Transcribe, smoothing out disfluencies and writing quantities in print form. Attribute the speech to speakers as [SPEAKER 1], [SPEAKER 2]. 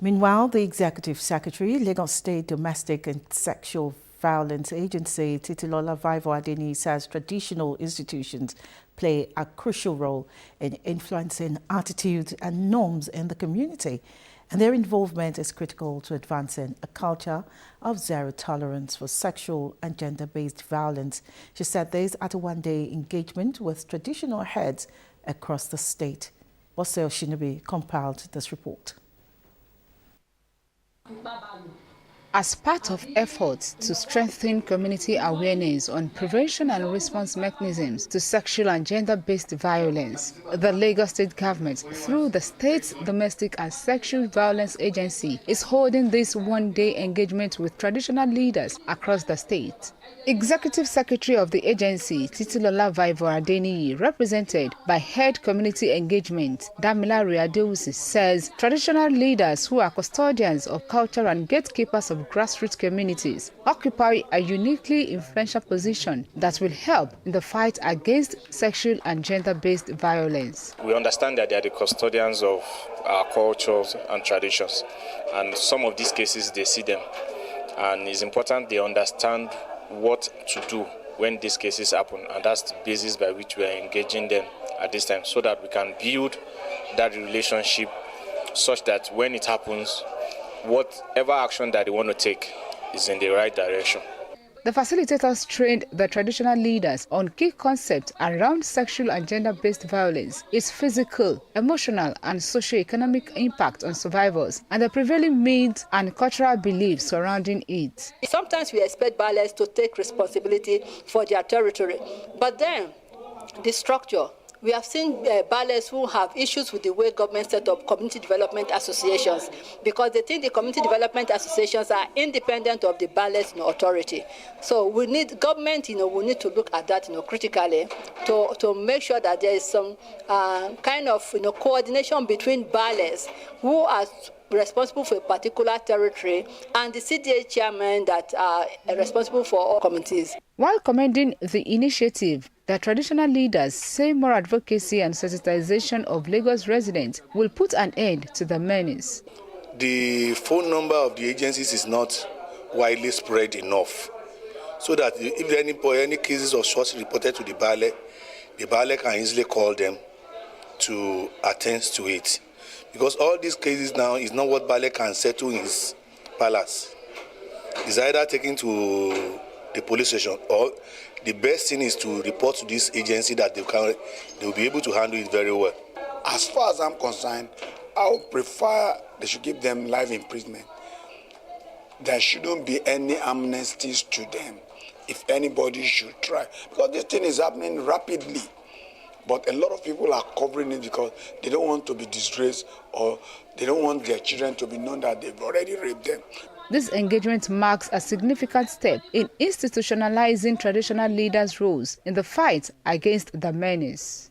[SPEAKER 1] Meanwhile, the Executive Secretary, Lagos State Domestic and Sexual Violence Agency, Titilola Vaivo Adeni, says traditional institutions play a crucial role in influencing attitudes and norms in the community, and their involvement is critical to advancing a culture of zero tolerance for sexual and gender-based violence. She said this at a one-day engagement with traditional heads across the state. Bosel Shinobi compiled this report.
[SPEAKER 2] As part of efforts to strengthen community awareness on prevention and response mechanisms to sexual and gender-based violence, the Lagos State government, through the State's Domestic and Sexual Violence Agency, is holding this one-day engagement with traditional leaders across the state. Executive Secretary of the agency, Titilola Vaivo Adeni, represented by Head Community Engagement, Damilare Adewusi, says traditional leaders who are custodians of culture and gatekeepers of grassroots communities occupy a uniquely influential position that will help in the fight against sexual and gender-based violence.
[SPEAKER 3] We understand that they are the custodians of our cultures and traditions, and some of these cases they see them, and it's important they understand what to do when these cases happen, and that's the basis by which we are engaging them at this time, so that we can build that relationship such that when it happens, whatever action that they want to take is in the right direction.
[SPEAKER 2] The facilitators trained the traditional leaders on key concepts around sexual and gender-based violence, its physical, emotional, and socio-economic impact on survivors, and the prevailing myths and cultural beliefs surrounding it.
[SPEAKER 4] Sometimes we expect balance to take responsibility for their territory, but then the structure. We have seen balance who have issues with the way government set up community development associations, because they think the community development associations are independent of the balance authority. So we need government, we need to look at that, critically to make sure that there is some kind of, coordination between balance who are responsible for a particular territory and the CDA chairman that are responsible for all communities.
[SPEAKER 2] While commending the initiative, the traditional leaders say more advocacy and sensitization of Lagos residents will put an end to the menace.
[SPEAKER 5] The phone number of the agencies is not widely spread enough, so that if any cases of shots reported to the Baale can easily call them to attend to it. Because all these cases now is not what Baale can settle in his palace. It's either taken to the police station, or the best thing is to report to this agency that they will be able to handle it very well.
[SPEAKER 6] As far as I'm concerned, I would prefer they should give them life imprisonment. There shouldn't be any amnesties to them if anybody should try, because this thing is happening rapidly. But a lot of people are covering it because they don't want to be disgraced, or they don't want their children to be known that they've already raped them.
[SPEAKER 2] This engagement marks a significant step in institutionalizing traditional leaders' roles in the fight against the menace.